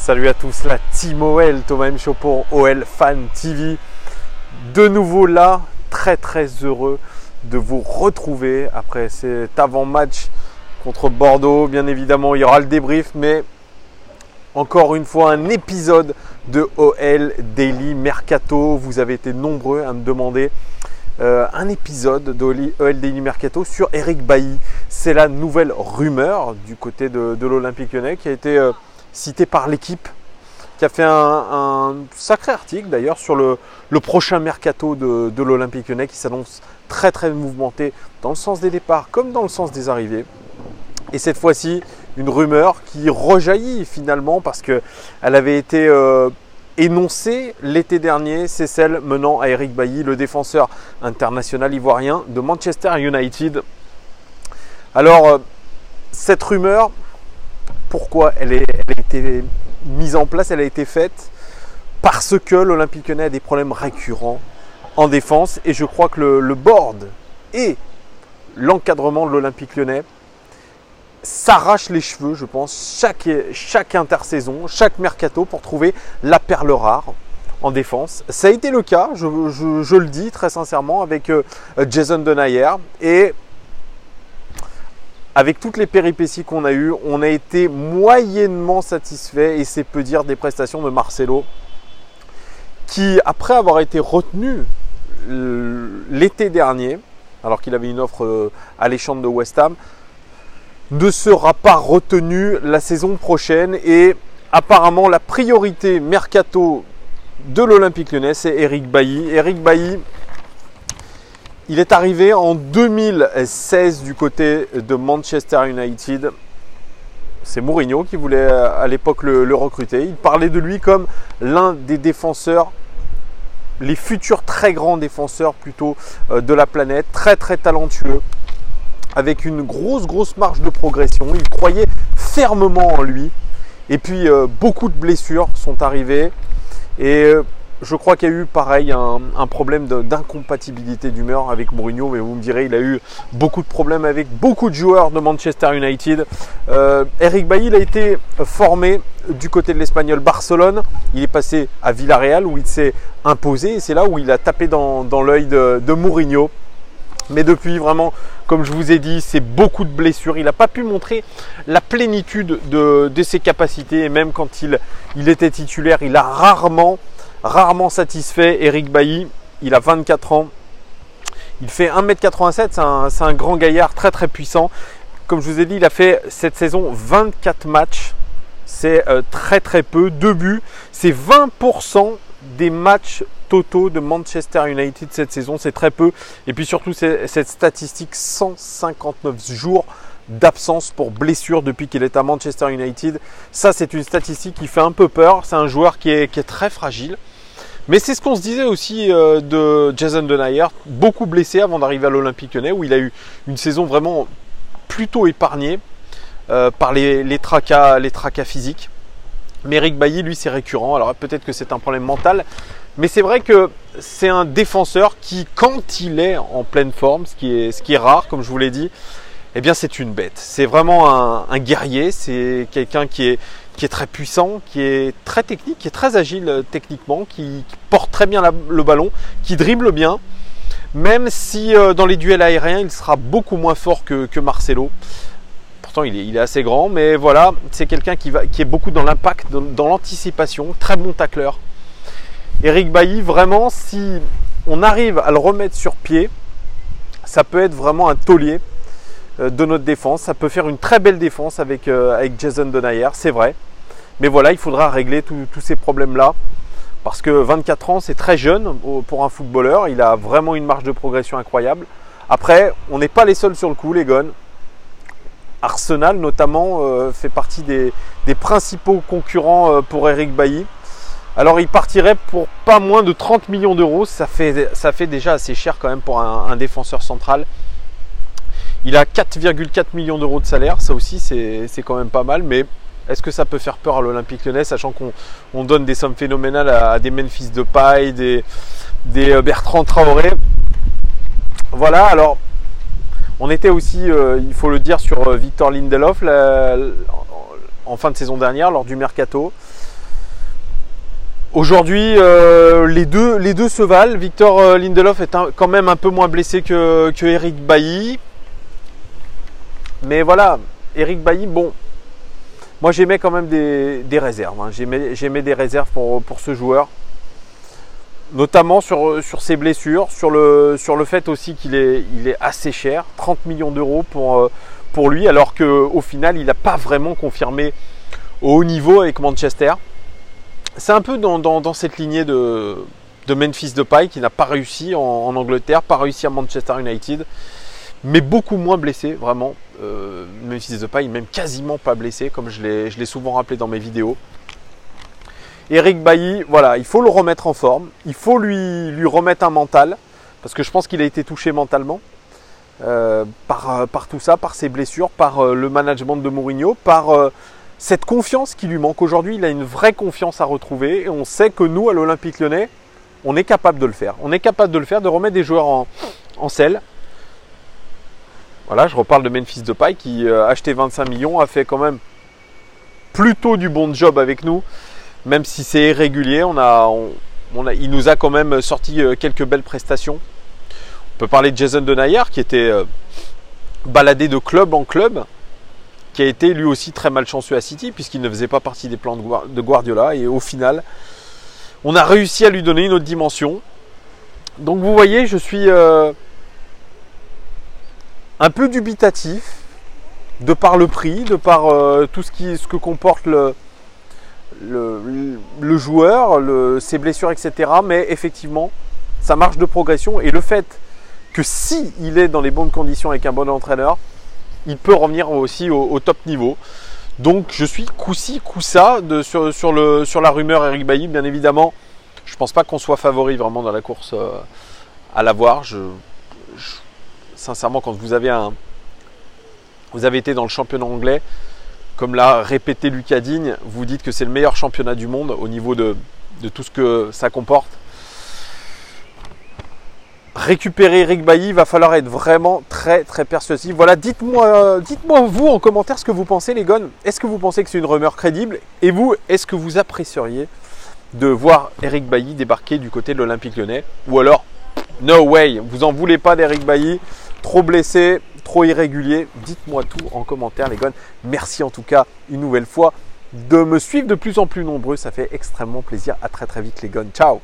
Salut à tous, la Team OL, Thomas M. Chaud pour OL Fan TV. De nouveau là, très heureux de vous retrouver après cet avant-match contre Bordeaux. Bien évidemment, il y aura le débrief, mais encore une fois, un épisode de OL Daily Mercato. Vous avez été nombreux à me demander un épisode de OL Daily Mercato sur Eric Bailly. C'est la nouvelle rumeur du côté de l'Olympique Lyonnais qui a été cité par l'équipe, qui a fait un sacré article d'ailleurs sur le prochain mercato de l'Olympique Lyonnais qui s'annonce très mouvementé dans le sens des départs comme dans le sens des arrivées. Et cette fois-ci, une rumeur qui rejaillit finalement parce qu'elle avait été énoncée l'été dernier. C'est celle menant à Eric Bailly, le défenseur international ivoirien de Manchester United. Alors, cette rumeur, pourquoi elle a été mise en place, elle a été faite parce que l'Olympique Lyonnais a des problèmes récurrents en défense et je crois que le board et l'encadrement de l'Olympique Lyonnais s'arrachent les cheveux, je pense, chaque intersaison, chaque mercato pour trouver la perle rare en défense. Ça a été le cas, je le dis très sincèrement, avec Jason Denayer, et avec toutes les péripéties qu'on a eues, on a été moyennement satisfait, et c'est peu dire des prestations de Marcelo, qui, après avoir été retenu l'été dernier, alors qu'il avait une offre alléchante de West Ham, ne sera pas retenu la saison prochaine. Et apparemment, la priorité mercato de l'Olympique Lyonnais, c'est Eric Bailly. Eric Bailly, il est arrivé en 2016 du côté de Manchester United. C'est Mourinho qui voulait à l'époque le recruter. Il parlait de lui comme l'un des défenseurs, les futurs très grands défenseurs plutôt de la planète, très talentueux, avec une grosse marge de progression. Il croyait fermement en lui. Et puis beaucoup de blessures sont arrivées. Et je crois qu'il y a eu pareil un problème d'incompatibilité d'humeur avec Mourinho, mais vous me direz, il a eu beaucoup de problèmes avec beaucoup de joueurs de Manchester United. Eric Bailly, il a été formé du côté de l'Espagnol Barcelone. Il est passé à Villarreal où il s'est imposé et c'est là où il a tapé dans l'œil de Mourinho. Mais depuis, vraiment, comme je vous ai dit, c'est beaucoup de blessures. Il n'a pas pu montrer la plénitude de ses capacités. Et même quand il était titulaire, il a rarement satisfait. Eric Bailly, il a 24 ans. Il fait 1m87. C'est un grand gaillard très puissant. Comme je vous ai dit, il a fait cette saison 24 matchs. C'est très peu. 2 buts. C'est 20% des matchs totaux de Manchester United cette saison, c'est très peu. Et puis surtout, cette statistique, 159 jours d'absence pour blessure depuis qu'il est à Manchester United. Ça, c'est une statistique qui fait un peu peur. C'est un joueur qui est très fragile. Mais c'est ce qu'on se disait aussi de Jason Denayer, beaucoup blessé avant d'arriver à l'Olympique Lyonnais, où il a eu une saison vraiment plutôt épargnée par les tracas physiques. Mais Eric Bailly, lui, c'est récurrent. Alors peut-être que c'est un problème mental, mais c'est vrai que c'est un défenseur qui, quand il est en pleine forme, ce qui est rare, comme je vous l'ai dit, eh bien c'est une bête. C'est vraiment un guerrier. C'est quelqu'un qui est très puissant, qui est très technique, qui est très agile techniquement, qui porte très bien le ballon, qui dribble bien. Même si dans les duels aériens, il sera beaucoup moins fort que Marcelo. Pourtant, il est assez grand, mais voilà, c'est quelqu'un qui est beaucoup dans l'impact, dans l'anticipation, très bon tacleur. Eric Bailly, vraiment, si on arrive à le remettre sur pied, ça peut être vraiment un taulier de notre défense. Ça peut faire une très belle défense avec Jason Denayer, c'est vrai. Mais voilà, il faudra régler tous ces problèmes-là. Parce que 24 ans, c'est très jeune pour un footballeur. Il a vraiment une marge de progression incroyable. Après, on n'est pas les seuls sur le coup, les Gones. Arsenal, notamment, fait partie des principaux concurrents pour Eric Bailly. Alors, il partirait pour pas moins de 30 millions d'euros. Ça fait déjà assez cher quand même pour un défenseur central. Il a 4,4 millions d'euros de salaire. Ça aussi, c'est quand même pas mal. Mais est-ce que ça peut faire peur à l'Olympique Lyonnais, sachant qu'on donne des sommes phénoménales à des Memphis Depay, des Bertrand Traoré? Voilà, alors on était aussi, il faut le dire, sur Victor Lindelof en fin de saison dernière lors du mercato. Aujourd'hui, les deux se valent. Victor Lindelof est quand même un peu moins blessé que Eric Bailly. Mais voilà, Eric Bailly, bon, moi j'aimais quand même des réserves. Hein. J'aimais des réserves pour ce joueur. Notamment sur ses blessures, sur le fait aussi qu'il est assez cher, 30 millions d'euros pour lui, alors qu'au final, il n'a pas vraiment confirmé au haut niveau avec Manchester. C'est un peu dans cette lignée de Memphis Depay qui n'a pas réussi en Angleterre, pas réussi à Manchester United, mais beaucoup moins blessé, vraiment. Memphis Depay, même quasiment pas blessé, comme je l'ai souvent rappelé dans mes vidéos. Eric Bailly, voilà, il faut le remettre en forme, il faut lui remettre un mental, parce que je pense qu'il a été touché mentalement par tout ça, par ses blessures, par le management de Mourinho, par cette confiance qui lui manque aujourd'hui. Il a une vraie confiance à retrouver et on sait que nous, à l'Olympique Lyonnais, on est capable de le faire. On est capable de le faire, de remettre des joueurs en selle. Voilà, je reparle de Memphis Depay qui a acheté 25 millions, a fait quand même plutôt du bon job avec nous. Même si c'est irrégulier, il nous a quand même sorti quelques belles prestations. On peut parler de Jason Denayer qui était baladé de club en club, qui a été lui aussi très malchanceux à City puisqu'il ne faisait pas partie des plans de Guardiola. Et au final, on a réussi à lui donner une autre dimension. Donc vous voyez, je suis un peu dubitatif de par le prix, de par tout ce que comporte le joueur, ses blessures, etc. Mais effectivement, ça marche de progression. Et le fait que si il est dans les bonnes conditions avec un bon entraîneur, il peut revenir aussi au top niveau. Donc je suis coup-ci, coup-ça sur la rumeur Eric Bailly. Bien évidemment, je ne pense pas qu'on soit favori vraiment dans la course à l'avoir. Sincèrement, quand vous avez été dans le championnat anglais, comme l'a répété Lucas Digne, vous dites que c'est le meilleur championnat du monde au niveau de tout ce que ça comporte. Récupérer Eric Bailly, il va falloir être vraiment très très persuasif. Voilà, dites-moi vous en commentaire ce que vous pensez les gars. Est-ce que vous pensez que c'est une rumeur crédible? Et vous, est-ce que vous apprécieriez de voir Eric Bailly débarquer du côté de l'Olympique Lyonnais? Ou alors, no way, vous en voulez pas d'Eric Bailly, trop blessé, trop irrégulier? Dites-moi tout en commentaire les gars. Merci en tout cas une nouvelle fois de me suivre de plus en plus nombreux, ça fait extrêmement plaisir. À très très vite les gars, ciao.